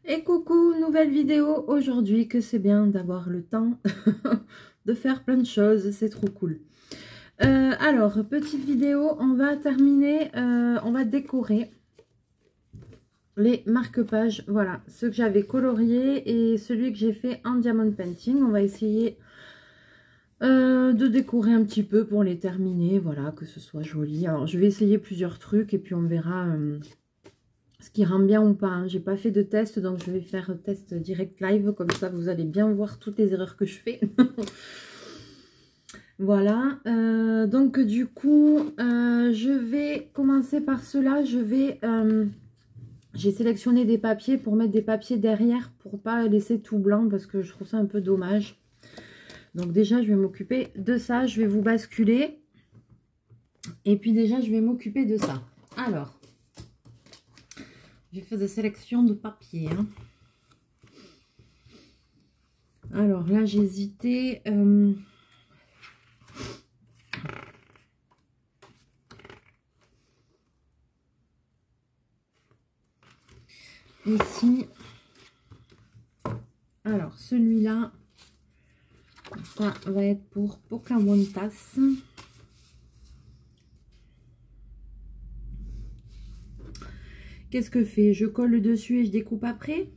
Et coucou, nouvelle vidéo aujourd'hui, que c'est bien d'avoir le temps de faire plein de choses, c'est trop cool. Alors, petite vidéo, on va terminer, on va décorer les marque-pages, voilà, ceux que j'avais coloriés et celui que j'ai fait en diamond painting. On va essayer de décorer un petit peu pour les terminer, voilà, que ce soit joli. Alors, je vais essayer plusieurs trucs et puis on verra... ce qui rend bien ou pas, hein. J'ai pas fait de test, donc je vais faire test direct live, comme ça vous allez bien voir toutes les erreurs que je fais. Voilà, donc du coup, je vais commencer par cela. J'ai sélectionné des papiers pour mettre des papiers derrière, pour pas laisser tout blanc, parce que je trouve ça un peu dommage. Donc déjà, je vais m'occuper de ça, je vais vous basculer. Et puis déjà, je vais m'occuper de ça. Alors... j'ai fait des sélections de papier. Hein. Alors là, j'ai hésité. Ici. Alors, celui-là, ça va être pour Pocahontas. Qu'est-ce que je fais? Je colle dessus et je découpe après?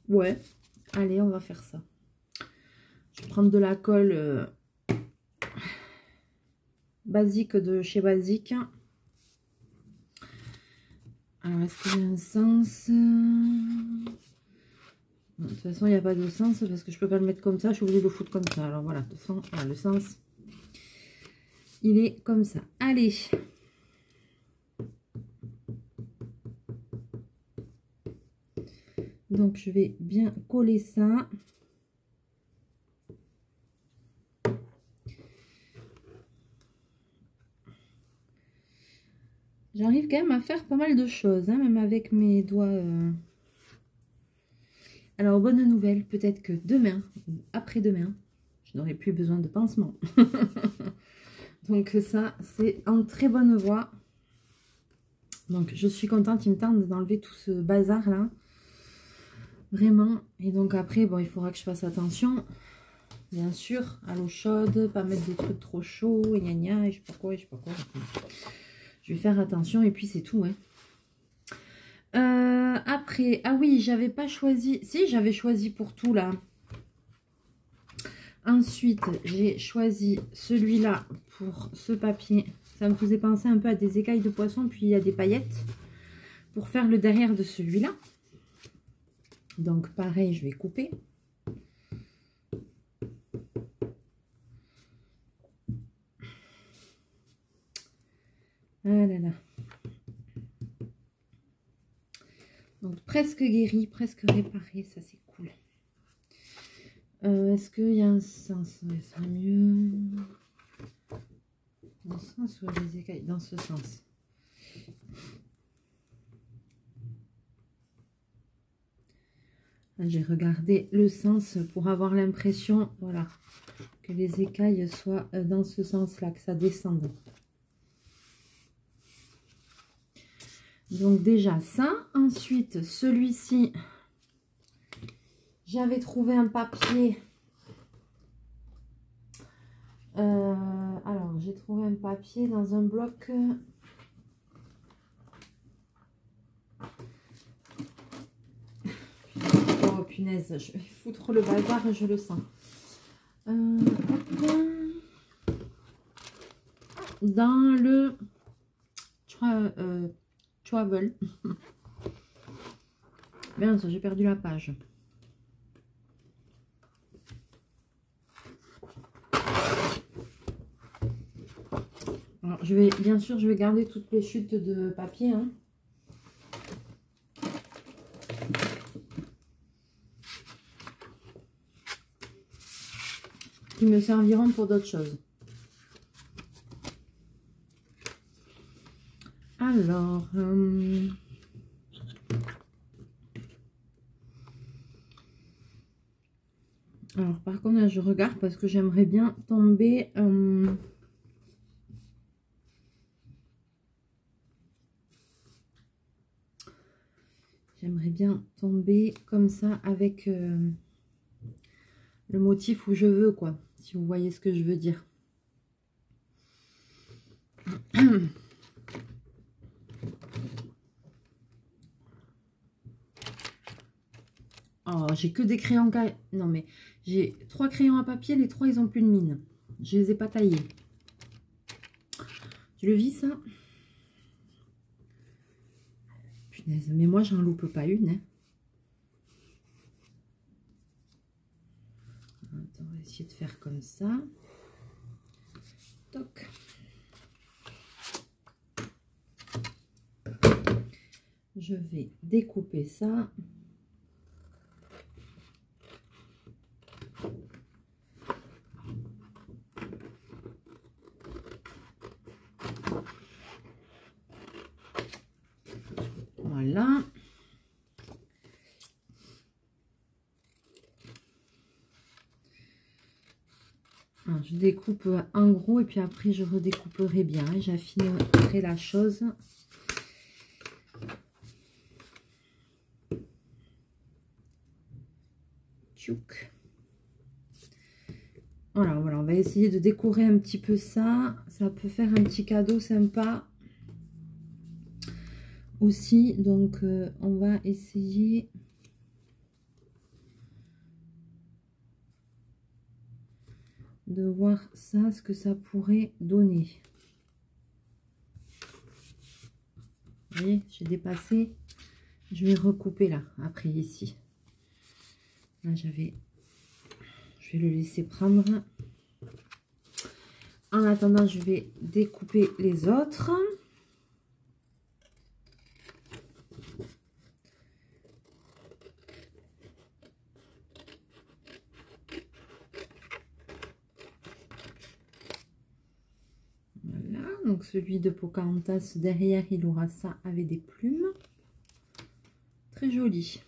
Ouais. Allez, on va faire ça. Je vais prendre de la colle basique de chez Basique. Alors, est-ce qu'il y a un sens? De toute façon, il n'y a pas de sens parce que je peux pas le mettre comme ça. Je suis obligée de le foutre comme ça. Alors voilà, de toute façon, voilà, le sens, il est comme ça. Allez. Donc, je vais bien coller ça. J'arrive quand même à faire pas mal de choses, hein, même avec mes doigts. Alors, bonne nouvelle, peut-être que demain ou après-demain, je n'aurai plus besoin de pansement. Donc ça, c'est en très bonne voie. Donc, je suis contente, il me tente d'enlever tout ce bazar-là. Vraiment. Et donc après, bon, il faudra que je fasse attention. Bien sûr, à l'eau chaude, pas mettre des trucs trop chauds, et gna gna, et je sais pas quoi, et je sais pas quoi. Je vais faire attention et puis c'est tout, hein. Après, ah oui, j'avais pas choisi. Si, j'avais choisi pour tout là. Ensuite, j'ai choisi celui-là pour ce papier. Ça me faisait penser un peu à des écailles de poisson, puis il y a des paillettes. Pour faire le derrière de celui-là. Donc pareil, je vais couper. Ah là là. Donc presque guéri, presque réparé, ça c'est cool. Est-ce qu'il y a un sens? Ouais, ça serait mieux. Dans ce sens ou les écailles? Dans ce sens. J'ai regardé le sens pour avoir l'impression, voilà, que les écailles soient dans ce sens-là, que ça descende. Donc déjà ça. Ensuite, celui-ci, j'avais trouvé un papier. Alors, j'ai trouvé un papier dans un bloc. Oh punaise, je vais foutre le bazar, je le sens. Dans le travel. Mince, j'ai perdu la page. Alors, je vais, bien sûr, je vais garder toutes les chutes de papier, hein. Qui me serviront pour d'autres choses. Alors, par contre, là, je regarde parce que j'aimerais bien tomber... J'aimerais bien tomber comme ça avec le motif où je veux, quoi. Si vous voyez ce que je veux dire. Oh, j'ai que des crayons... Non, mais j'ai 3 crayons à papier. Les 3, ils ont plus de mine. Je les ai pas taillés. Tu le vis, ça? Punaise, mais moi, j'en loupe pas une, hein. Attends, on va essayer de faire comme ça. Toc. Je vais découper ça. Voilà. Alors, je découpe en gros et puis après je redécouperai bien. J'affinerai la chose. Tchouk. Voilà, voilà, on va essayer de décorer un petit peu ça. Ça peut faire un petit cadeau sympa aussi. Donc, on va essayer de voir ça, ce que ça pourrait donner. Vous voyez, j'ai dépassé. Je vais recouper là, après ici. Là, je vais le laisser prendre. En attendant, je vais découper les autres. Voilà, donc celui de Pocahontas, derrière, il aura ça avec des plumes. Très joli.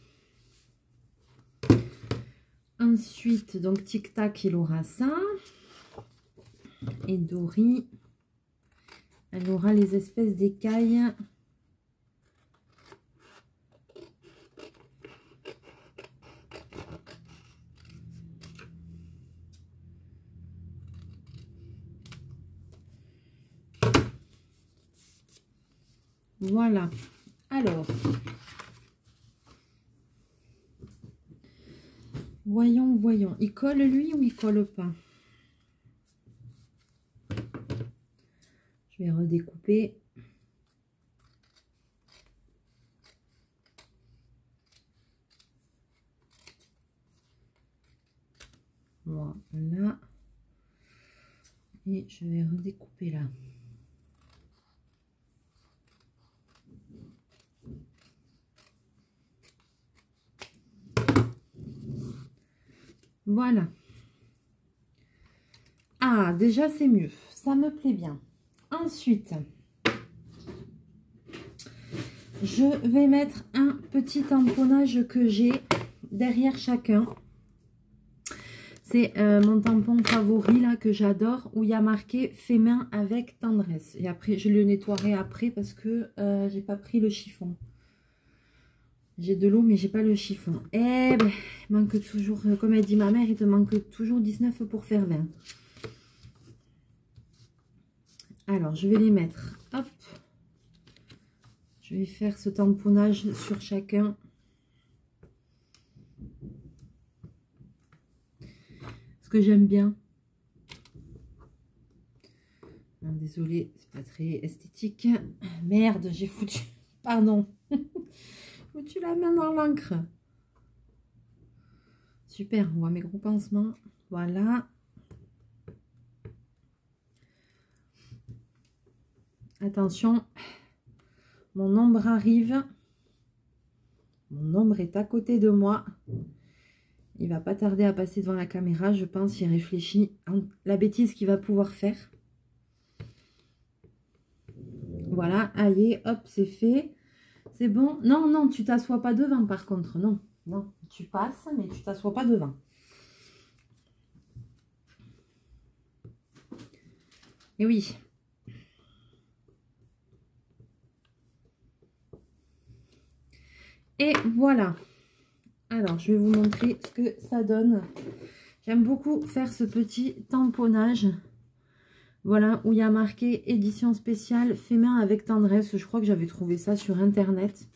Ensuite, donc Tic Tac, il aura ça. Et Dory, elle aura les espèces d'écailles. Voilà. Alors, voyons, voyons. Il colle lui ou il colle pas? Je vais redécouper. Voilà. Et je vais redécouper là. Voilà. Ah, déjà c'est mieux. Ça me plaît bien. Ensuite, je vais mettre un petit tamponnage que j'ai derrière chacun. C'est mon tampon favori là que j'adore, où il y a marqué « Fais main avec tendresse ». Et après, je le nettoierai après parce que j'ai pas pris le chiffon. J'ai de l'eau, mais j'ai pas le chiffon. Eh ben, il manque toujours, comme elle dit ma mère, il te manque toujours 19 pour faire 20. Alors, je vais les mettre. Hop. Je vais faire ce tamponnage sur chacun. Ce que j'aime bien. Désolée, c'est pas très esthétique. Merde, j'ai foutu... Pardon. Foutu la main dans l'encre. Super, on voit mes gros pansements. Voilà. Attention, mon ombre arrive. Mon ombre est à côté de moi. Il va pas tarder à passer devant la caméra, je pense. Il réfléchit à la bêtise qu'il va pouvoir faire. Voilà, allez, hop, c'est fait. C'est bon. Non, non, tu t'assois pas devant par contre. Non, non, tu passes, mais tu t'assois pas devant. Et oui. Et voilà. Alors, je vais vous montrer ce que ça donne. J'aime beaucoup faire ce petit tamponnage. Voilà, où il y a marqué édition spéciale, fait main avec tendresse. Je crois que j'avais trouvé ça sur internet.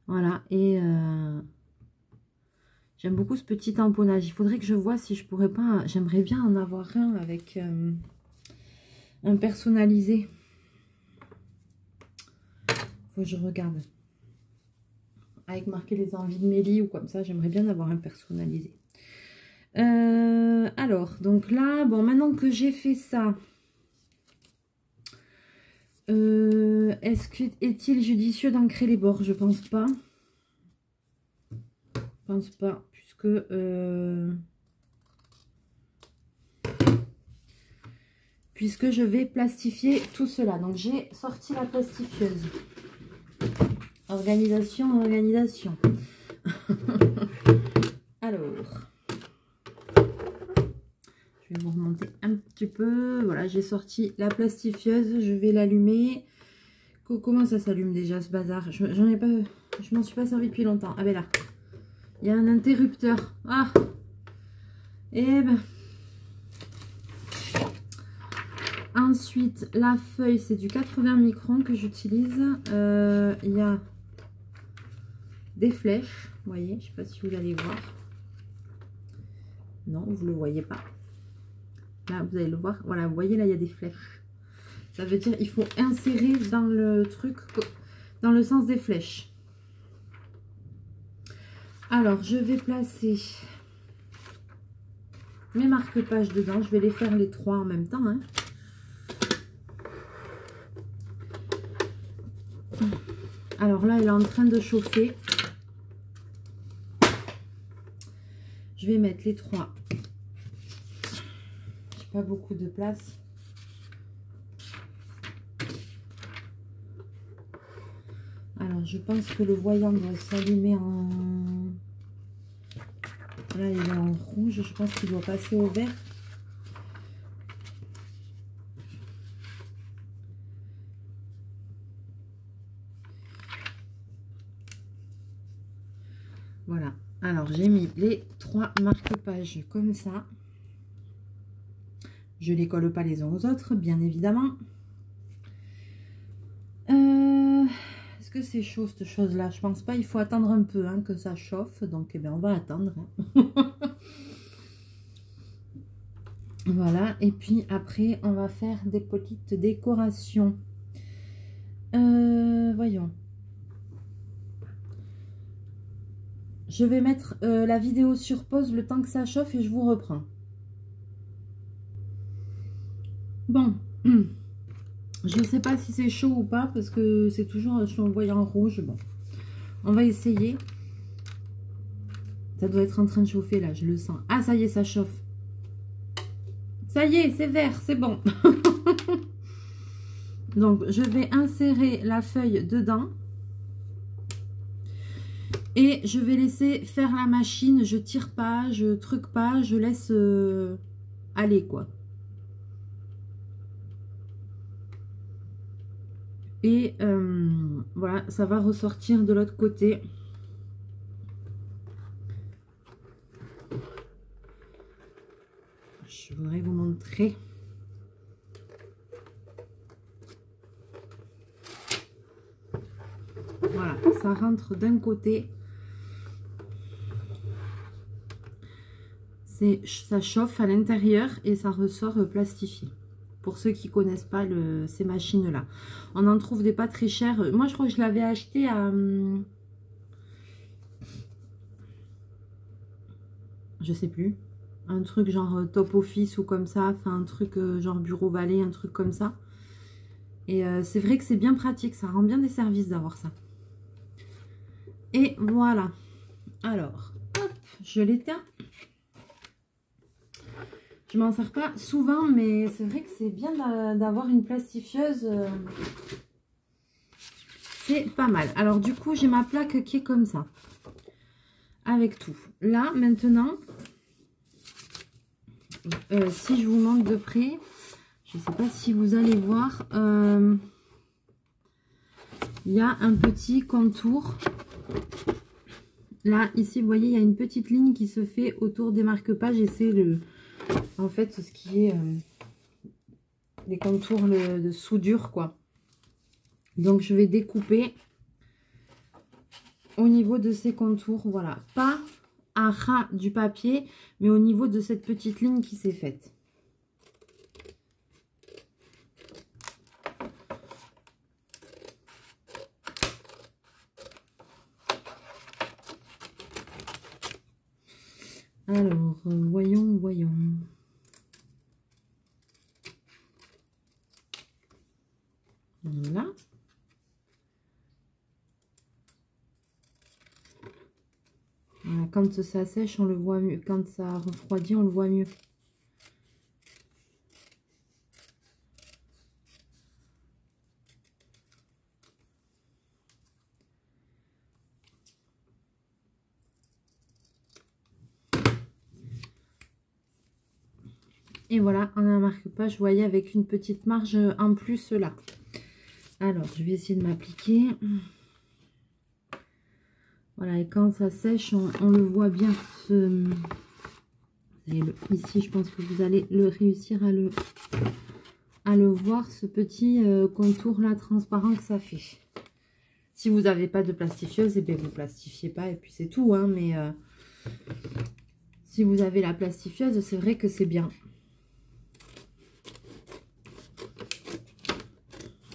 Voilà, et j'aime beaucoup ce petit tamponnage. Il faudrait que je vois si je pourrais pas... J'aimerais bien en avoir un avec un personnalisé. Faut que je regarde. Avec marqué les envies de Mélie ou comme ça, j'aimerais bien avoir un personnalisé. Alors, donc là, bon, maintenant que j'ai fait ça, est-il judicieux d'ancrer les bords? Je pense pas. Je pense pas, puisque je vais plastifier tout cela. Donc, j'ai sorti la plastifieuse. Organisation, organisation. Alors... Je vais vous remonter un petit peu. Voilà, j'ai sorti la plastifieuse. Je vais l'allumer. Comment ça s'allume déjà ce bazar? Je m'en suis pas servi depuis longtemps. Ah ben là, il y a un interrupteur. Ah, et ben. Ensuite, la feuille, c'est du 80 microns que j'utilise. Il y a des flèches. Vous voyez, je sais pas si vous allez voir. Non, vous le voyez pas. Là, vous allez le voir. Voilà, vous voyez, là, il y a des flèches. Ça veut dire qu'il faut insérer dans le truc, dans le sens des flèches. Alors, je vais placer mes marque-pages dedans. Je vais les faire les trois en même temps. Hein. Alors là, elle est en train de chauffer. Je vais mettre les trois. Pas beaucoup de place. Alors, je pense que le voyant doit s'allumer en... Là, il est en rouge. Je pense qu'il doit passer au vert. Voilà. Alors, j'ai mis les trois marque-pages comme ça. Je ne les colle pas les uns aux autres, bien évidemment. Est-ce que c'est chaud cette chose-là? Je pense pas. Il faut attendre un peu hein, que ça chauffe. Donc, eh bien, on va attendre. Hein. Voilà. Et puis, après, on va faire des petites décorations. Voyons. Je vais mettre la vidéo sur pause le temps que ça chauffe et je vous reprends. Bon, je ne sais pas si c'est chaud ou pas parce que c'est toujours sur le voyant rouge. Bon, on va essayer. Ça doit être en train de chauffer là, je le sens. Ah, ça y est, ça chauffe. Ça y est, c'est vert, c'est bon. Donc, je vais insérer la feuille dedans. Et je vais laisser faire la machine. Je tire pas, je truque pas, je laisse aller quoi. Et voilà, ça va ressortir de l'autre côté. Je voudrais vous montrer. Voilà, ça rentre d'un côté. Ça chauffe à l'intérieur et ça ressort plastifié. Pour ceux qui ne connaissent pas ces machines-là. On en trouve des pas très chères. Moi, je crois que je l'avais acheté à... je sais plus. Un truc genre Top Office ou comme ça. Enfin, un truc genre Bureau Valet, un truc comme ça. Et c'est vrai que c'est bien pratique. Ça rend bien des services d'avoir ça. Et voilà. Alors, hop, je l'éteins. Je m'en sers pas souvent, mais c'est vrai que c'est bien d'avoir une plastifieuse. C'est pas mal. Alors du coup, j'ai ma plaque qui est comme ça. Avec tout. Là, maintenant, si je vous montre de près, je ne sais pas si vous allez voir, il y a un petit contour. Là, ici, vous voyez, il y a une petite ligne qui se fait autour des marque-pages et c'est en fait, ce qui est les contours de soudure, quoi. Donc, je vais découper au niveau de ces contours, voilà. Pas à ras du papier, mais au niveau de cette petite ligne qui s'est faite. Alors, voyons. Voilà. Quand ça sèche, on le voit mieux. Quand ça refroidit, on le voit mieux. Et voilà, on a un marque-page, vous voyez, avec une petite marge en plus là. Alors, je vais essayer de m'appliquer. Voilà, et quand ça sèche, on le voit bien. Ici, je pense que vous allez réussir à le voir, ce petit contour là transparent que ça fait. Si vous n'avez pas de plastifieuse, et bien vous plastifiez pas et puis c'est tout. Hein, mais si vous avez la plastifieuse, c'est vrai que c'est bien.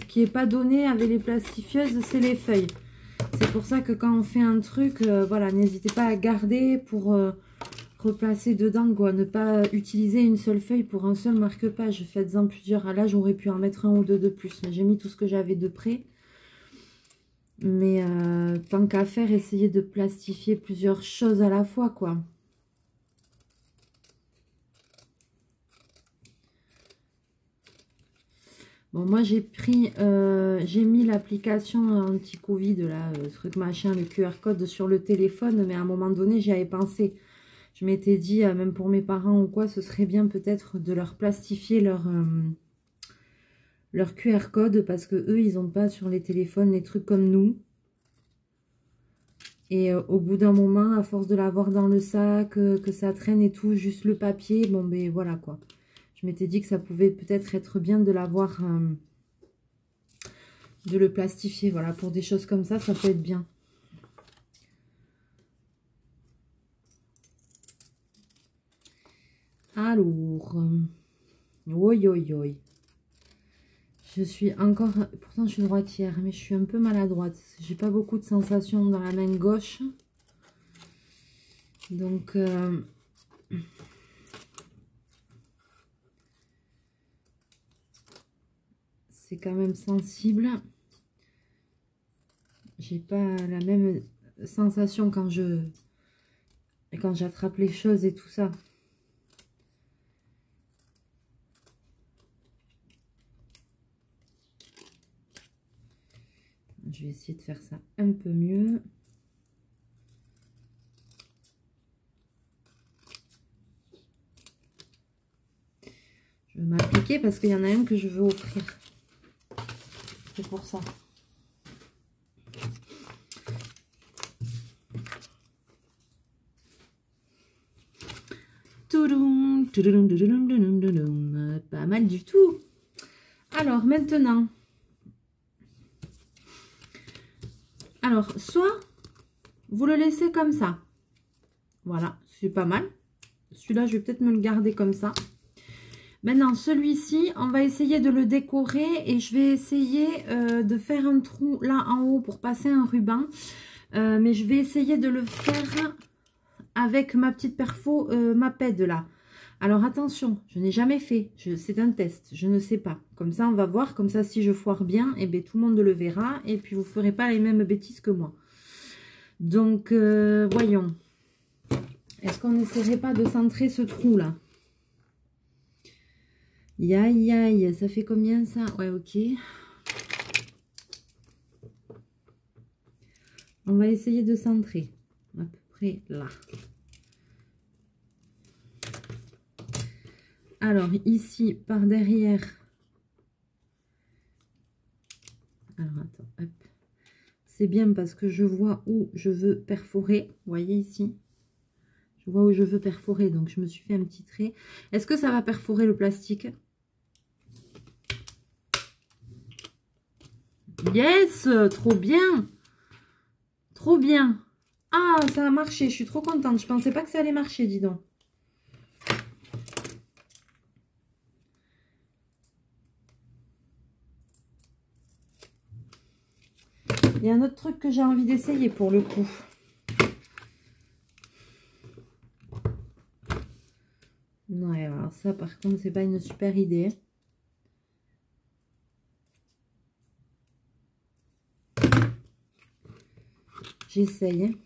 Ce qui n'est pas donné avec les plastifieuses, c'est les feuilles. C'est pour ça que quand on fait un truc, voilà, n'hésitez pas à garder pour replacer dedans, quoi. Ne pas utiliser une seule feuille pour un seul marque-page. Faites-en plusieurs. Là, j'aurais pu en mettre un ou deux de plus. Mais j'ai mis tout ce que j'avais de près. Mais tant qu'à faire, essayez de plastifier plusieurs choses à la fois, quoi. Bon, moi, j'ai mis l'application anti-Covid, là, truc machin, le QR code sur le téléphone, mais à un moment donné, j'y avais pensé. Je m'étais dit, même pour mes parents ou quoi, ce serait bien peut-être de leur plastifier leur QR code, parce que eux, ils n'ont pas sur les téléphones les trucs comme nous. Et au bout d'un moment, à force de l'avoir dans le sac, que ça traîne et tout, juste le papier, bon, ben voilà, quoi. Je m'étais dit que ça pouvait peut-être être bien de l'avoir, de le plastifier. Voilà, pour des choses comme ça peut être bien. Alors, oi. Je suis encore, pourtant je suis droitière, mais je suis un peu maladroite. J'ai pas beaucoup de sensations dans la main gauche. Donc, c'est quand même sensible. J'ai pas la même sensation quand j'attrape les choses et tout ça. Je vais essayer de faire ça un peu mieux. Je vais m'appliquer parce qu'il y en a un que je veux offrir. C'est pour ça. Pas mal du tout. Alors, maintenant. Alors, soit vous le laissez comme ça. Voilà, c'est pas mal. Celui-là, je vais peut-être me le garder comme ça. Maintenant, celui-ci, on va essayer de le décorer et je vais essayer de faire un trou là en haut pour passer un ruban. Mais je vais essayer de le faire avec ma petite perfo Maped là. Alors attention, je n'ai jamais fait, c'est un test, je ne sais pas. Comme ça, on va voir, comme ça, si je foire bien, et bien tout le monde le verra et puis vous ne ferez pas les mêmes bêtises que moi. Donc, voyons. Est-ce qu'on n'essaierait pas de centrer ce trou là? Aïe, ça fait combien ça? Ouais, ok. On va essayer de centrer, à peu près là. Alors, ici, par derrière, alors, attends, hop. c'est bien parce que je vois où je veux perforer. Vous voyez ici? Je vois où je veux perforer, donc je me suis fait un petit trait. Est-ce que ça va perforer le plastique? Yes! Trop bien! Trop bien! Ah, ça a marché, je suis trop contente. Je pensais pas que ça allait marcher, dis donc. Il y a un autre truc que j'ai envie d'essayer pour le coup. Ouais, alors ça par contre, c'est pas une super idée. J'essaye.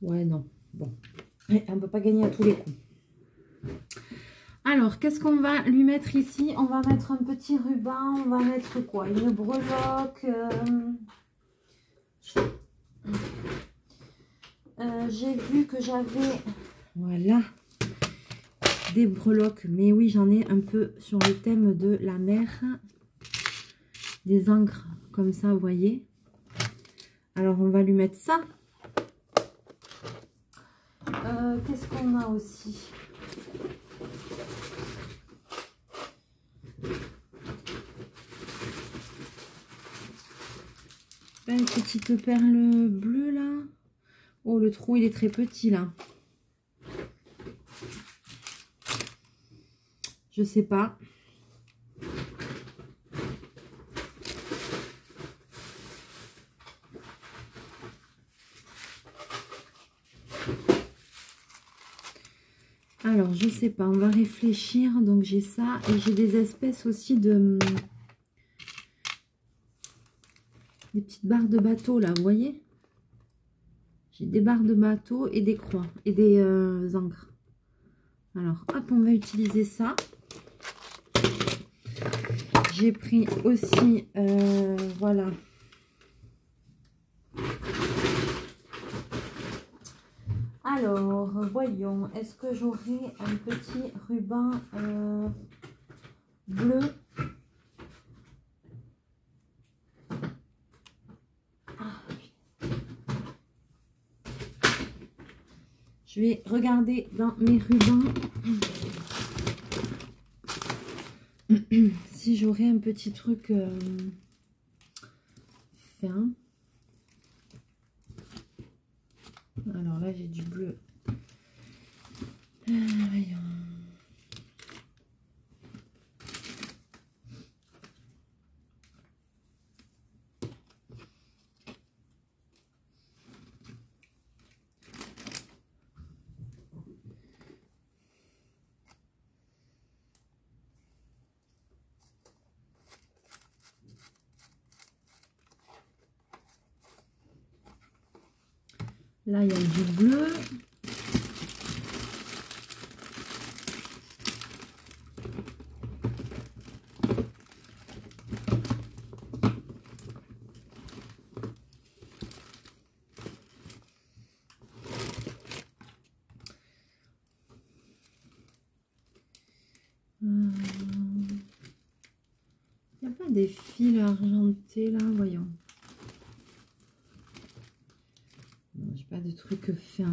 Ouais, non. Bon. On ne peut pas gagner à tous les coups. Alors, qu'est-ce qu'on va lui mettre ici? On va mettre un petit ruban. On va mettre quoi? Une breloque. J'ai vu que j'avais... Voilà. Des breloques. Mais oui, j'en ai un peu sur le thème de la mer. Des encres comme ça, vous voyez. Alors, on va lui mettre ça. Qu'est-ce qu'on a aussi? Une petite perle bleue là. Oh, le trou il est très petit là. Je sais pas. Alors, je sais pas, on va réfléchir. Donc, j'ai ça et j'ai des espèces aussi de... Des petites barres de bateau, là, vous voyez? J'ai des barres de bateau et des croix et des encres. Alors, hop, on va utiliser ça. J'ai pris aussi, voilà... Alors, voyons, est-ce que j'aurai un petit ruban bleu? Je vais regarder dans mes rubans si j'aurai un petit truc fin. Alors là, j'ai du bleu. Voyons. Là, il y a du bleu. Il n'y a pas des fils argentés là, voyons. Non, j'ai pas de truc fin.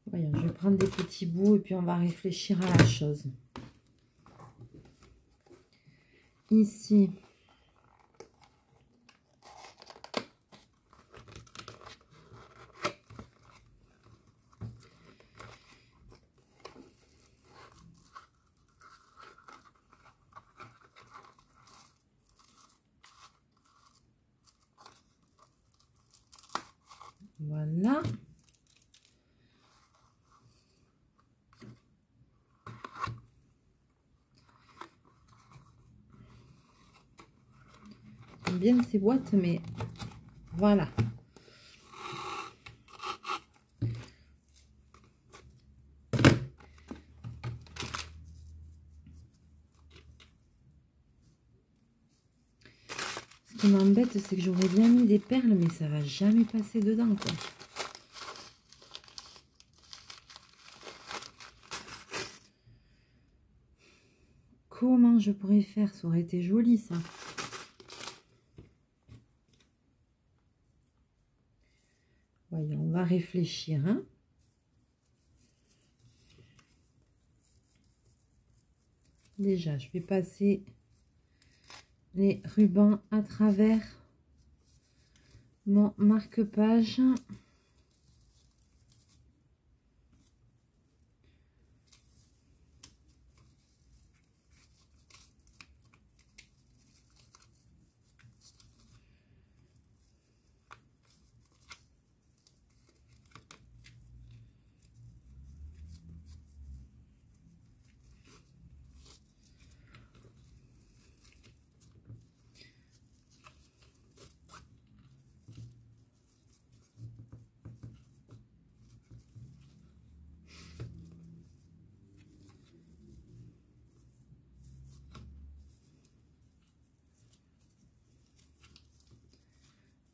Voyons, je vais prendre des petits bouts et puis on va réfléchir à la chose. Ici. Voilà. J'aime bien ces boîtes, mais voilà. Ce qui m'embête, c'est que j'aurais bien mis des perles, mais ça va jamais passer dedans, quoi. comment je pourrais faire? Ça aurait été joli, ça. Voyons, on va réfléchir, hein. Déjà, je vais passer les rubans à travers mon marque-page.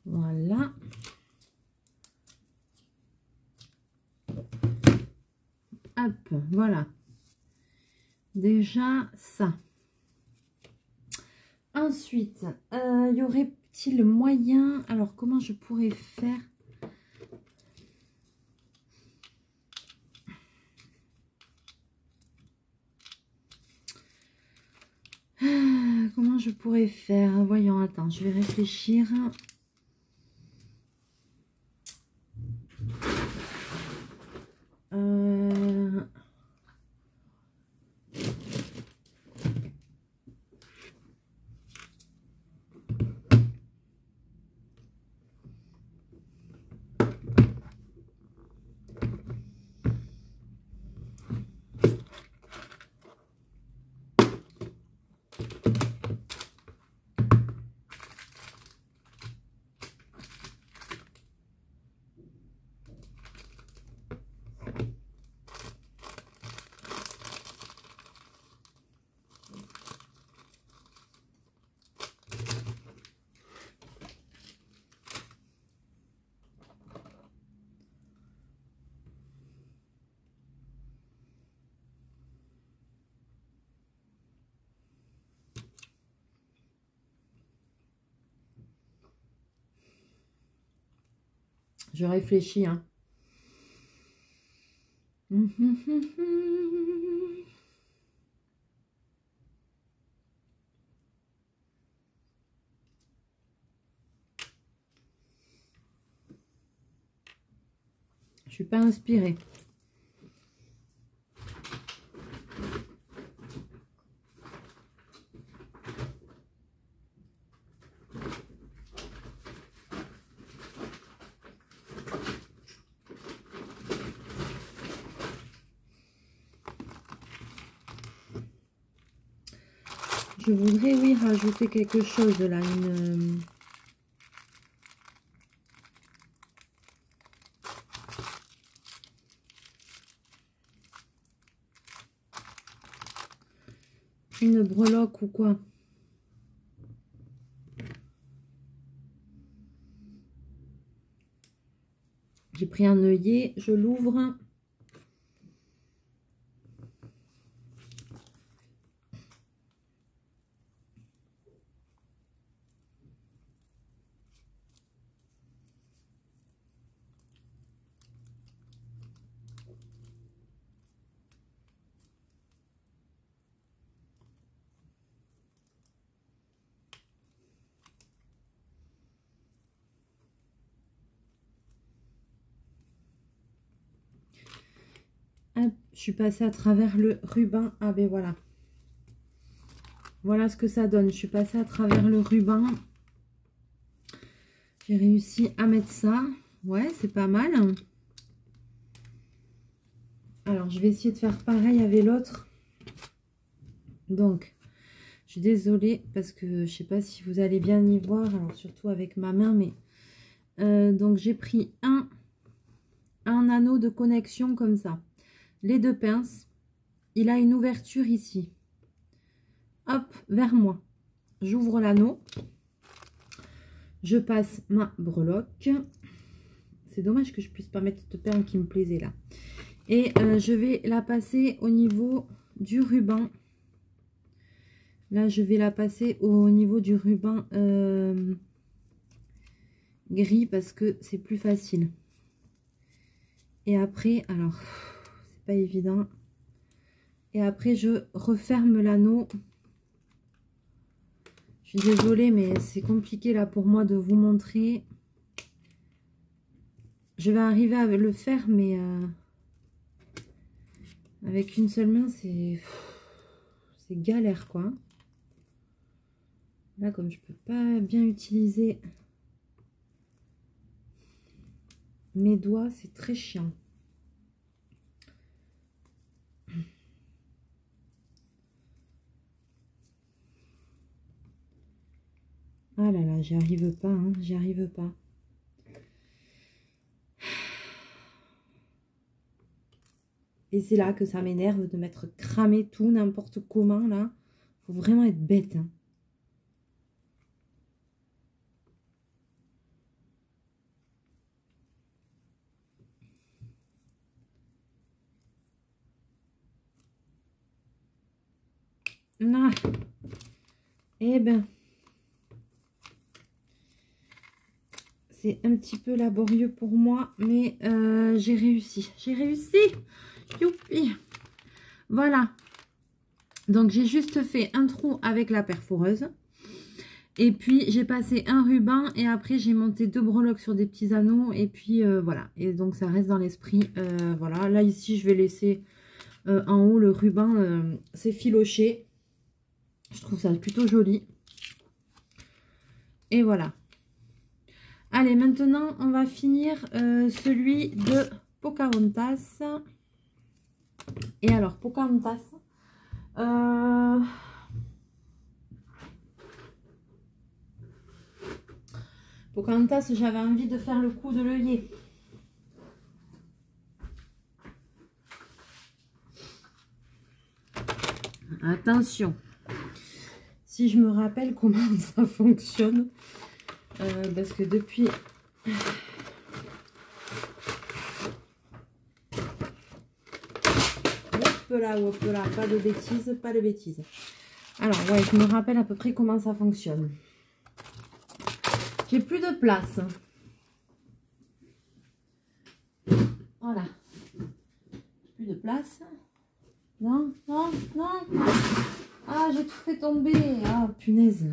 Voilà. Hop, voilà. Déjà ça. Ensuite, y aurait-il moyen... Alors, comment je pourrais faire? Comment je pourrais faire? Voyons, attends, je vais réfléchir. Je réfléchis, hein. Je suis pas inspirée. Je voudrais, oui, rajouter quelque chose là, une breloque ou quoi. J'ai pris un œillet, je l'ouvre. Hop, je suis passée à travers le ruban. Ah ben voilà. Voilà ce que ça donne. Je suis passée à travers le ruban. J'ai réussi à mettre ça. Ouais, c'est pas mal. Alors, je vais essayer de faire pareil avec l'autre. Donc, je suis désolée parce que je sais pas si vous allez bien y voir. Alors, surtout avec ma main, mais... donc, j'ai pris un anneau de connexion comme ça. Les deux pinces. Il a une ouverture ici. Hop, vers moi. J'ouvre l'anneau. Je passe ma breloque. C'est dommage que je puisse pas mettre cette perle qui me plaisait là. Et je vais la passer au niveau du ruban. Là, je vais la passer au niveau du ruban gris parce que c'est plus facile. Et après, alors, c'est pas évident. Et après, je referme l'anneau. Je suis désolée, mais c'est compliqué là pour moi de vous montrer. Je vais arriver à le faire, mais avec une seule main, c'est galère, quoi. Là, comme je peux pas bien utiliser mes doigts, c'est très chiant. Ah là là, j'y arrive pas, hein, j'y arrive pas. Et c'est là que ça m'énerve de m'être cramé tout, n'importe comment, là. Faut vraiment être bête, hein. Ah. Eh ben, c'est un petit peu laborieux pour moi, mais j'ai réussi. J'ai réussi. Youpi. Voilà. Donc, j'ai juste fait un trou avec la perforeuse. Et puis, j'ai passé un ruban et après, j'ai monté 2 breloques sur des petits anneaux. Et puis, voilà. Et donc, ça reste dans l'esprit. Voilà. Là, ici, je vais laisser en haut le ruban s'effilocher. Je trouve ça plutôt joli. Et voilà. Allez, maintenant, on va finir celui de Pocahontas. Et alors, Pocahontas. Pocahontas, j'avais envie de faire le coup de l'œillet. Attention. Si je me rappelle comment ça fonctionne. Parce que depuis... Hop là, pas de bêtises, pas de bêtises. Alors, ouais, je me rappelle à peu près comment ça fonctionne. J'ai plus de place. Voilà. Plus de place. Non, non, non. Ah, j'ai tout fait tomber. Ah, punaise.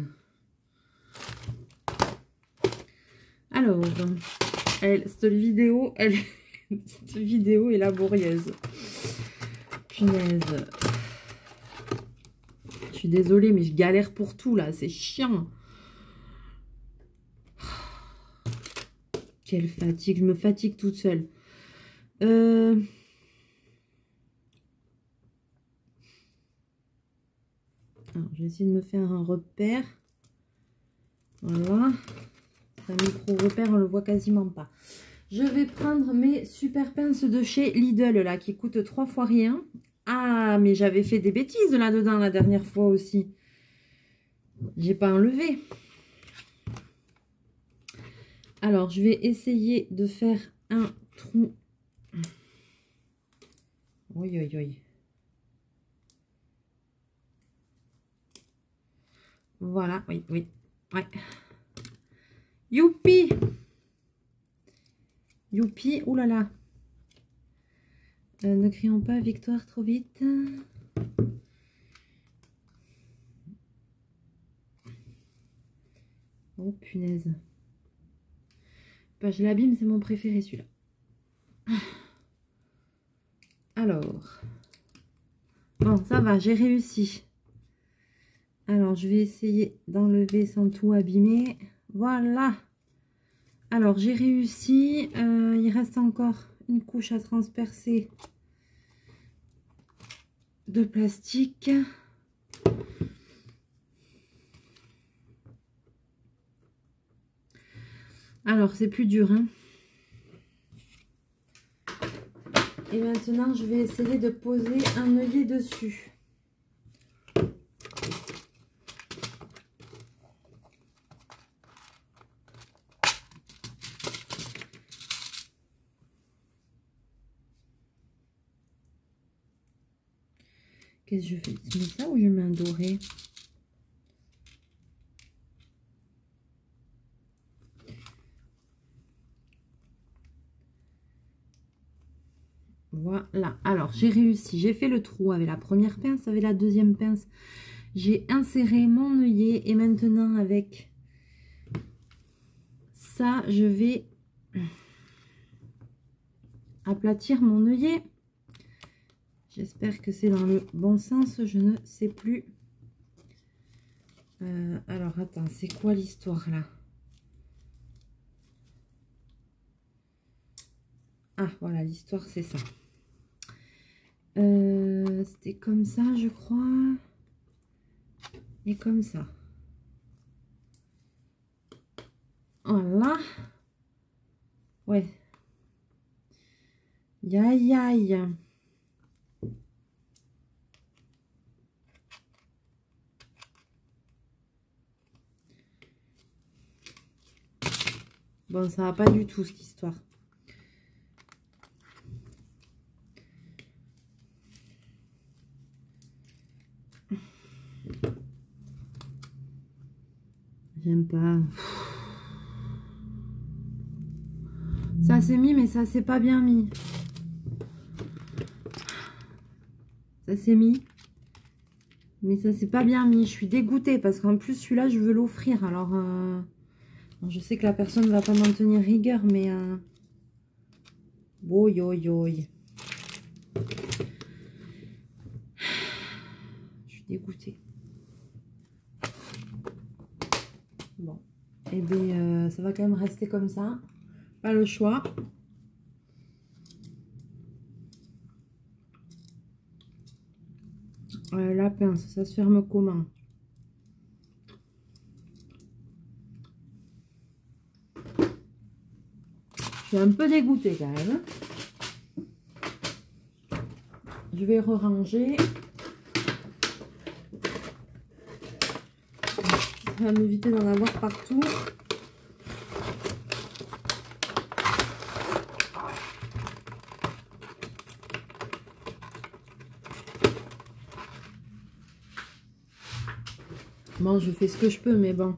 Alors, cette vidéo est laborieuse. Punaise. Je suis désolée, mais je galère pour tout, là. C'est chiant. Quelle fatigue. Je me fatigue toute seule. Alors, je vais essayer de me faire un repère. Voilà. Un micro-repère, on le voit quasiment pas. Je vais prendre mes super pinces de chez Lidl, là, qui coûtent 3 fois rien. Ah, mais j'avais fait des bêtises là-dedans la dernière fois aussi. J'ai pas enlevé. Alors, je vais essayer de faire un trou. Oui, oui, oui. Voilà, oui, oui. Ouais. Youpi! Youpi, oulala. Ne crions pas victoire trop vite. Oh, punaise. Bah, je l'abîme, c'est mon préféré, celui-là. Alors. Bon, ça va, j'ai réussi. Alors, je vais essayer d'enlever sans tout abîmer. Voilà. Alors, j'ai réussi. Il reste encore une couche à transpercer de plastique. Alors, c'est plus dur, hein. Et maintenant, je vais essayer de poser un œillet dessus. Qu'est-ce que je fais? Je mets ça ou je mets un doré? Voilà. Alors, j'ai réussi. J'ai fait le trou avec la première pince, avec la deuxième pince. J'ai inséré mon œillet. Et maintenant, avec ça, je vais aplatir mon œillet. J'espère que c'est dans le bon sens. Je ne sais plus. Alors, attends. C'est quoi l'histoire, là? Ah, voilà. L'histoire, c'est ça. C'était comme ça, je crois. Et comme ça. Voilà. Ouais. Aïe, aïe. Bon, ça va pas du tout, cette histoire. J'aime pas. Ça s'est mis, mais ça s'est pas bien mis. Ça s'est mis. Mais ça s'est pas bien mis. Je suis dégoûtée parce qu'en plus, celui-là, je veux l'offrir. Alors, je sais que la personne ne va pas m'en tenir rigueur, mais... Oi, oi, oi. Je suis dégoûtée. Bon. Eh bien, ça va quand même rester comme ça. Pas le choix. La pince, ça se ferme comment? Je suis un peu dégoûtée quand même. Je vais re-ranger. Ça va m'éviter d'en avoir partout. Bon, je fais ce que je peux, mais bon.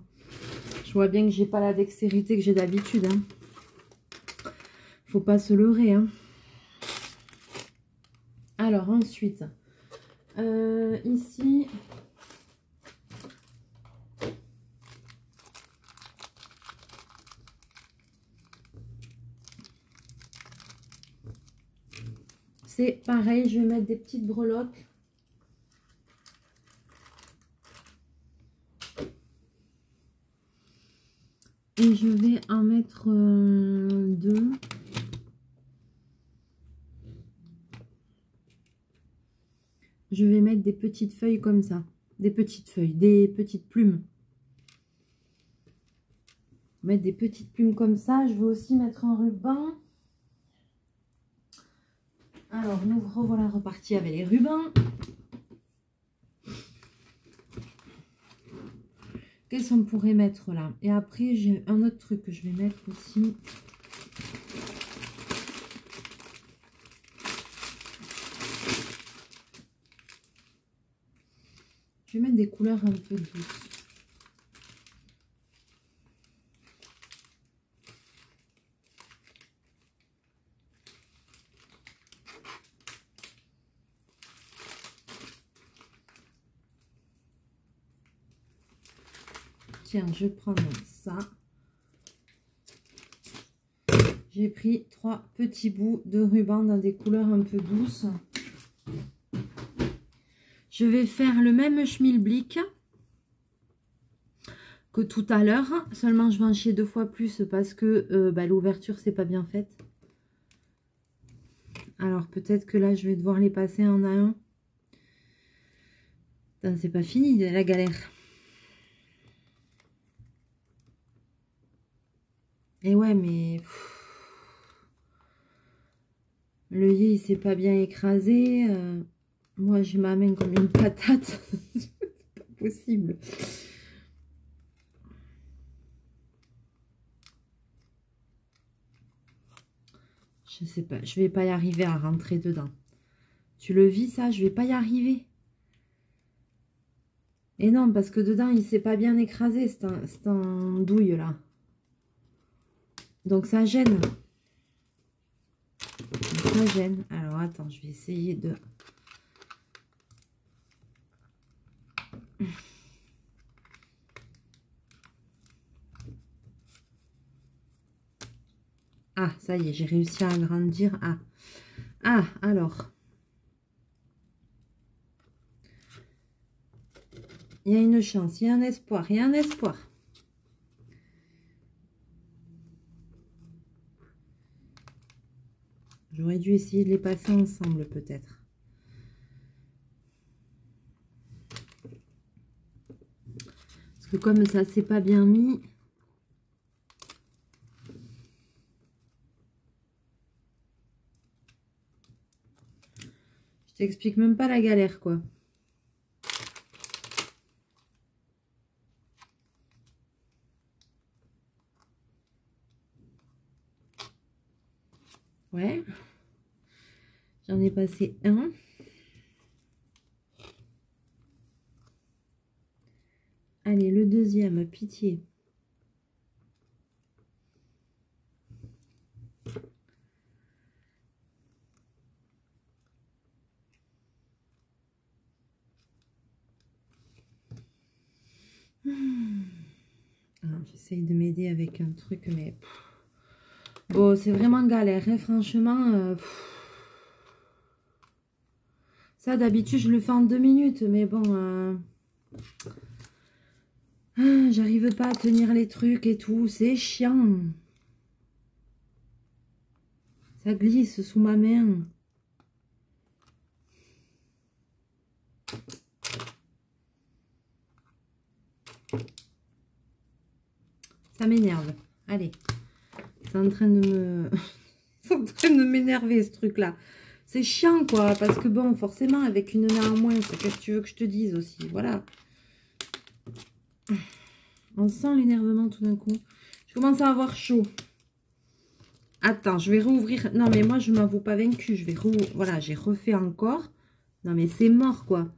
Je vois bien que j'ai pas la dextérité que j'ai d'habitude. Hein. Faut pas se leurrer. Hein. Alors, ensuite, ici... C'est pareil, je vais mettre des petites breloques. Et je vais en mettre 2. Je vais mettre des petites feuilles comme ça. Des petites feuilles, des petites plumes. Mettre des petites plumes comme ça. Je vais aussi mettre un ruban. Alors, nous revoilà repartis avec les rubans. Qu'est-ce qu'on pourrait mettre là? Et après, j'ai un autre truc que je vais mettre aussi. Je vais mettre des couleurs un peu douces. Tiens, je prends ça. J'ai pris 3 petits bouts de ruban dans des couleurs un peu douces. Je vais faire le même schmilblick que tout à l'heure. Seulement, je vais en chier 2 fois plus parce que l'ouverture, c'est pas bien faite. Alors, peut-être que là, je vais devoir les passer un à un. C'est pas fini, la galère. Et ouais, mais... L'œillet, il s'est pas bien écrasé. Moi, j'ai ma main comme une patate. C'est pas possible. Je sais pas. Je vais pas y arriver à rentrer dedans. Tu le vis, ça? Je vais pas y arriver. Et non, parce que dedans, il s'est pas bien écrasé. C'est un douille, là. Donc, ça gêne. ça gêne. Alors, attends, je vais essayer de... Ah, ça y est, j'ai réussi à agrandir. Ah, ah, alors. Il y a une chance, il y a un espoir, il y a un espoir. J'aurais dû essayer de les passer ensemble, peut-être. Parce que comme ça s'est pas bien mis... Je t'explique même pas la galère, quoi. Ouais. J'en ai passé un. Allez, le deuxième, pitié. J'essaye de m'aider avec un truc, mais... Bon, c'est vraiment galère, hein, franchement. Ça, d'habitude, je le fais en 2 minutes, mais bon... j'arrive pas à tenir les trucs et tout, c'est chiant. Ça glisse sous ma main. Ça m'énerve. Allez. C'est en train de me... c'est en train de m'énerver, ce truc-là. C'est chiant, quoi. Parce que bon, forcément, avec une main en moins, c'est qu'est-ce que tu veux que je te dise aussi. Voilà. On sent l'énervement tout d'un coup. Je commence à avoir chaud. Attends, je vais rouvrir. Non, mais moi, je ne m'avoue pas vaincue. Je vais Voilà, j'ai refait encore. Non, mais c'est mort, quoi.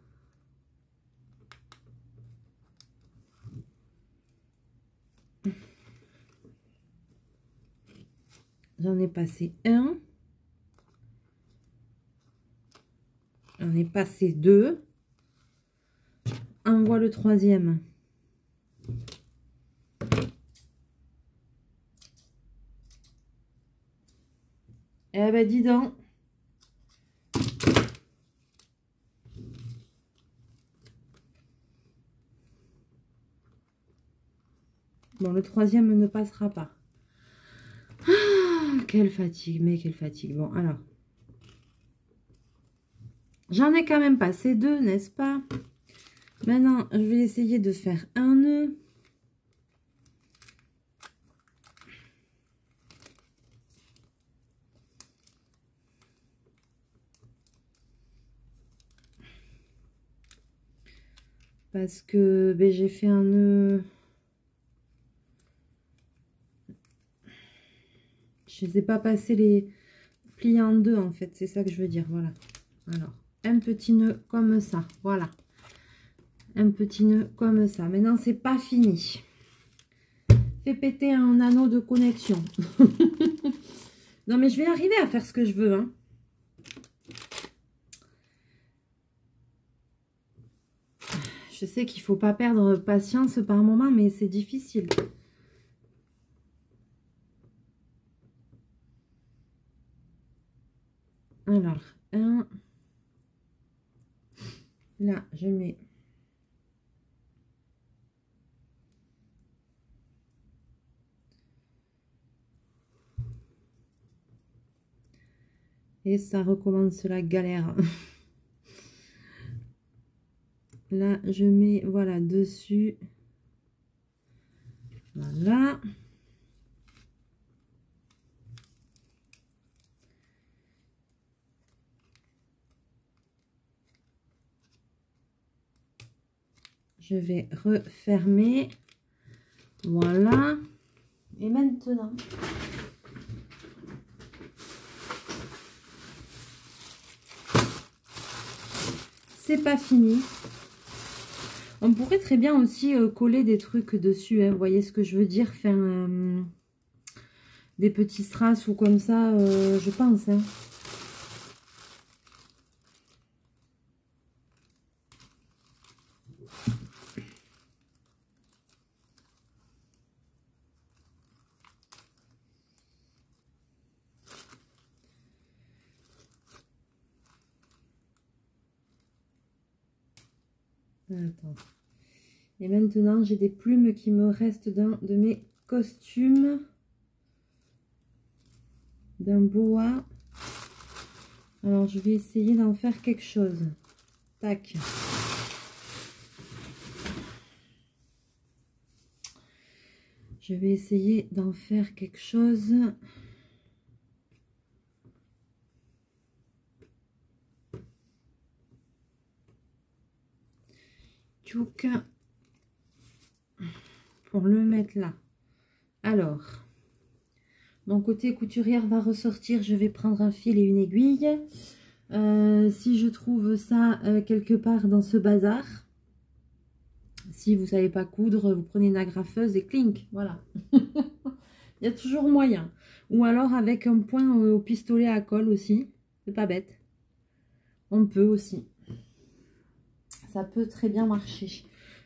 J'en ai passé un. J'en ai passé 2. Envoie le 3e. Eh ben, dis donc. Bon, le 3e ne passera pas. Ah, quelle fatigue, mais quelle fatigue. Bon, alors. J'en ai quand même passé 2, n'est-ce pas? Maintenant, je vais essayer de faire un nœud. Parce que ben, j'ai fait un nœud. Je ne les ai pas passé les pliés en 2 en fait. C'est ça que je veux dire. Voilà. Alors, un petit nœud comme ça. Voilà. Un petit nœud comme ça. Maintenant, c'est pas fini. Fais péter un anneau de connexion. Non, mais je vais arriver à faire ce que je veux. Hein. Je sais qu'il ne faut pas perdre patience par moment, mais c'est difficile. Alors, un. Là, je mets... Et ça recommence la galère. Là, je mets, voilà, dessus. Voilà. Je vais refermer. Voilà. Et maintenant, c'est pas fini. On pourrait très bien aussi coller des trucs dessus. Hein, vous voyez ce que je veux dire? Faire des petits strass ou comme ça, je pense. Hein. Attends. Et maintenant, j'ai des plumes qui me restent dans de mes costumes. D'un boa. Alors, je vais essayer d'en faire quelque chose. Tac. Je vais essayer d'en faire quelque chose. Tchouk. Pour le mettre là. Alors, mon côté couturière va ressortir. Je vais prendre un fil et une aiguille. Si je trouve ça quelque part dans ce bazar, si vous ne savez pas coudre, vous prenez une agrafeuse et clink, voilà. Il y a toujours moyen. Ou alors avec un point au pistolet à colle aussi, c'est pas bête. On peut aussi. Ça peut très bien marcher.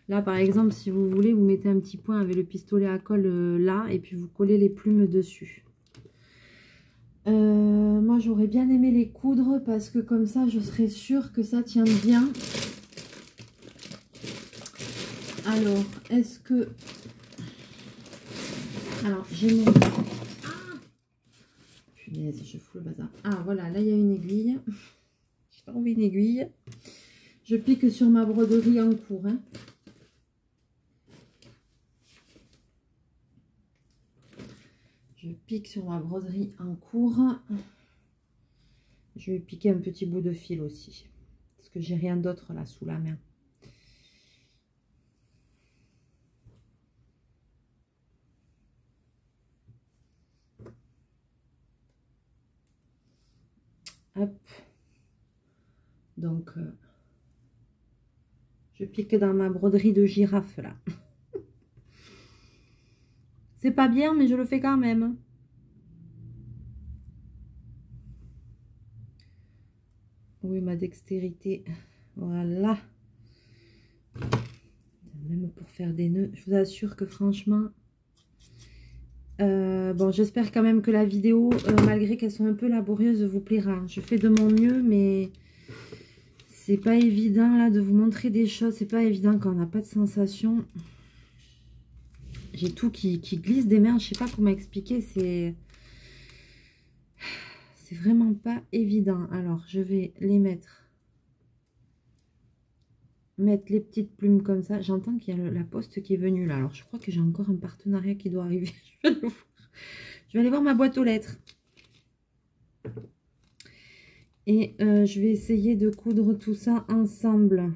Là par exemple, si vous voulez, vous mettez un petit point avec le pistolet à colle là, et puis vous collez les plumes dessus. Moi j'aurais bien aimé les coudre parce que comme ça je serais sûre que ça tient bien. Alors est-ce que... Alors j'ai mon... Ah punaise, je fous le bazar. Ah voilà, là il y a une aiguille. J'ai pas envie d'une aiguille. Je pique sur ma broderie en cours. Hein. Je pique sur ma broderie en cours. Je vais piquer un petit bout de fil aussi. Parce que j'ai rien d'autre là sous la main. Hop. Donc, je pique dans ma broderie de girafe là. C'est pas bien, mais je le fais quand même. Oui, ma dextérité. Voilà. Même pour faire des nœuds, je vous assure que franchement... bon, j'espère quand même que la vidéo, malgré qu'elles sont un peu laborieuses, vous plaira. Je fais de mon mieux, mais c'est pas évident là de vous montrer des choses. C'est pas évident quand on n'a pas de sensation. J'ai tout qui glisse des mains. Je sais pas comment expliquer. C'est vraiment pas évident. Alors, je vais les mettre les petites plumes comme ça. J'entends qu'il y a la poste qui est venue là. Alors, je crois que j'ai encore un partenariat qui doit arriver. Je vais aller voir ma boîte aux lettres. Et je vais essayer de coudre tout ça ensemble.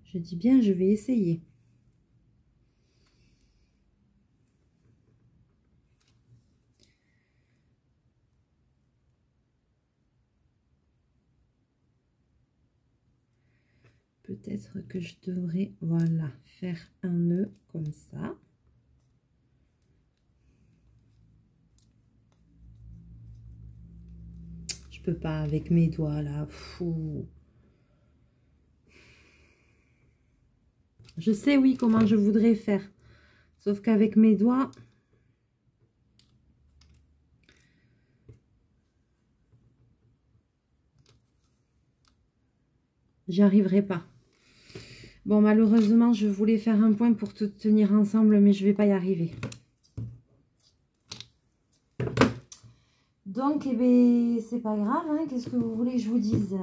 Je dis bien, je vais essayer. Peut-être que je devrais, voilà, faire un nœud comme ça. Je peux pas avec mes doigts là. Fou. Je sais, oui, comment je voudrais faire. Sauf qu'avec mes doigts... j'y arriverai pas. Bon, malheureusement, je voulais faire un point pour tout tenir ensemble, mais je vais pas y arriver. Donc, eh bien, c'est pas grave, hein, qu'est-ce que vous voulez que je vous dise?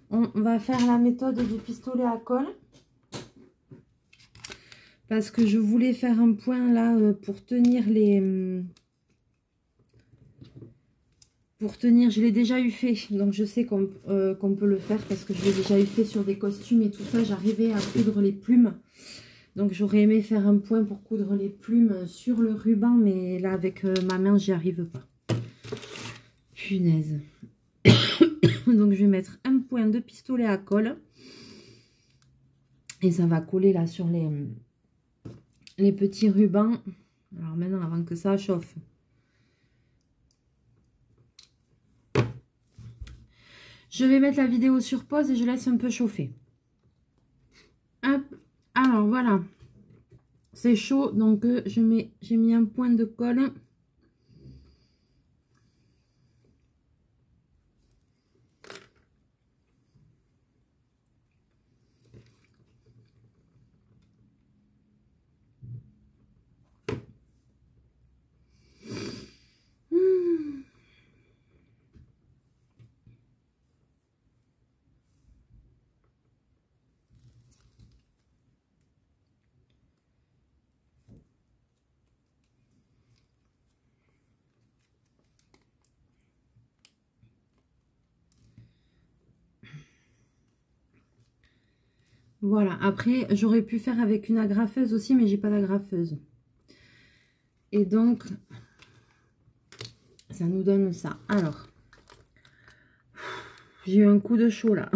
On va faire la méthode du pistolet à colle. Parce que je voulais faire un point là pour tenir les... je l'ai déjà eu fait, donc je sais qu'on peut le faire parce que je l'ai déjà eu fait sur des costumes et tout ça. J'arrivais à coudre les plumes. Donc j'aurais aimé faire un point pour coudre les plumes sur le ruban, mais là avec ma main, j'y arrive pas. Punaise. Donc je vais mettre un point de pistolet à colle. Et ça va coller là sur les petits rubans. Alors maintenant, avant que ça chauffe. Je vais mettre la vidéo sur pause et je laisse un peu chauffer. Hop. Alors voilà. C'est chaud, donc j'ai mis un point de colle. Voilà, après j'aurais pu faire avec une agrafeuse aussi, mais j'ai pas d'agrafeuse. Et donc, ça nous donne ça. Alors, j'ai eu un coup de chaud là.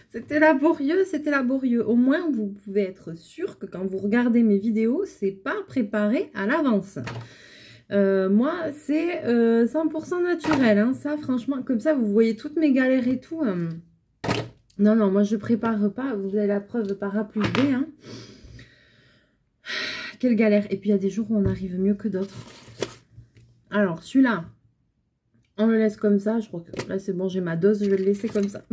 C'était laborieux, c'était laborieux. Au moins, vous pouvez être sûr que quand vous regardez mes vidéos, c'est pas préparé à l'avance. Moi, c'est 100% naturel. Hein. Ça, franchement, comme ça, vous voyez toutes mes galères et tout. Non, non, moi, je prépare pas. Vous avez la preuve par A plus B. Hein. Quelle galère. Et puis, il y a des jours où on arrive mieux que d'autres. Alors, celui-là, on le laisse comme ça. Je crois que là, c'est bon, j'ai ma dose. Je vais le laisser comme ça.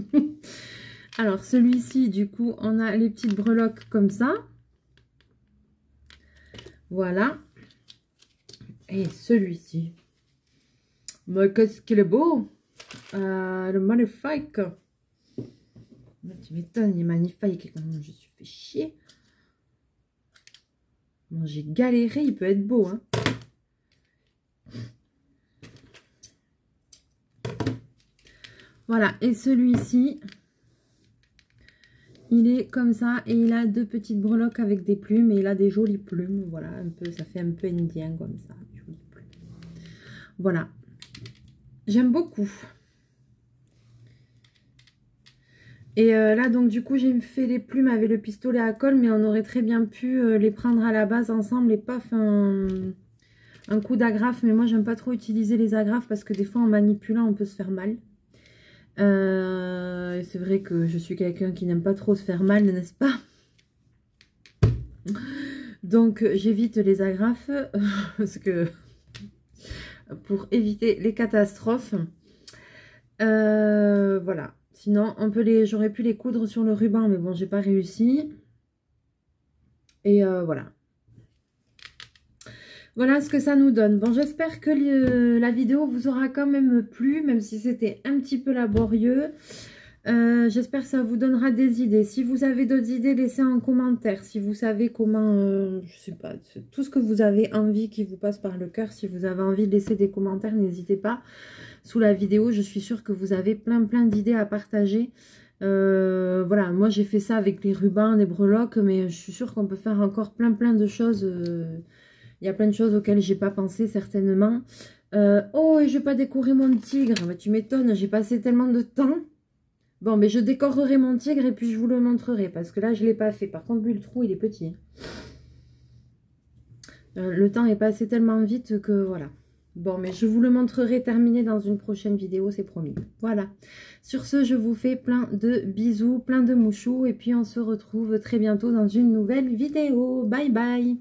Alors, celui-ci, du coup, on a les petites breloques comme ça. Voilà. Et celui-ci. Mais qu'est-ce qu'il est beau. Le magnifique. Tu m'étonnes, il est magnifique. Comment je suis fait chier. Bon, j'ai galéré, il peut être beau. Hein. Voilà, et celui-ci, il est comme ça. Et il a deux petites breloques avec des plumes. Et il a des jolies plumes. Voilà, un peu, ça fait un peu indien comme ça. Jolies plumes. Voilà. J'aime beaucoup. Et là, donc, du coup, j'ai fait les plumes avec le pistolet à colle, mais on aurait très bien pu les prendre à la base ensemble et pas faire un coup d'agrafe. Mais moi, j'aime pas trop utiliser les agrafes parce que des fois, en manipulant, on peut se faire mal. C'est vrai que je suis quelqu'un qui n'aime pas trop se faire mal, n'est-ce pas? Donc, j'évite les agrafes parce que pour éviter les catastrophes. Voilà. Sinon, j'aurais pu les coudre sur le ruban, mais bon, j'ai pas réussi. Et voilà. Voilà ce que ça nous donne. Bon, j'espère que la vidéo vous aura quand même plu, même si c'était un petit peu laborieux. J'espère que ça vous donnera des idées. Si vous avez d'autres idées, laissez en commentaire. Si vous savez comment, je sais pas, tout ce que vous avez envie qui vous passe par le cœur, si vous avez envie de laisser des commentaires, n'hésitez pas. Sous la vidéo, je suis sûre que vous avez plein d'idées à partager. Voilà, moi j'ai fait ça avec les rubans, les breloques, mais je suis sûre qu'on peut faire encore plein de choses. Il y a plein de choses auxquelles j'ai pas pensé certainement. Oh, et je vais pas décorer mon tigre. Bah, tu m'étonnes, j'ai passé tellement de temps. Bon, mais je décorerai mon tigre et puis je vous le montrerai parce que là je l'ai pas fait. Par contre, lui le trou il est petit. Le temps est passé tellement vite que voilà. Bon, mais je vous le montrerai terminé dans une prochaine vidéo, c'est promis. Voilà. Sur ce, je vous fais plein de bisous, plein de mouchous. Et puis, on se retrouve très bientôt dans une nouvelle vidéo. Bye bye.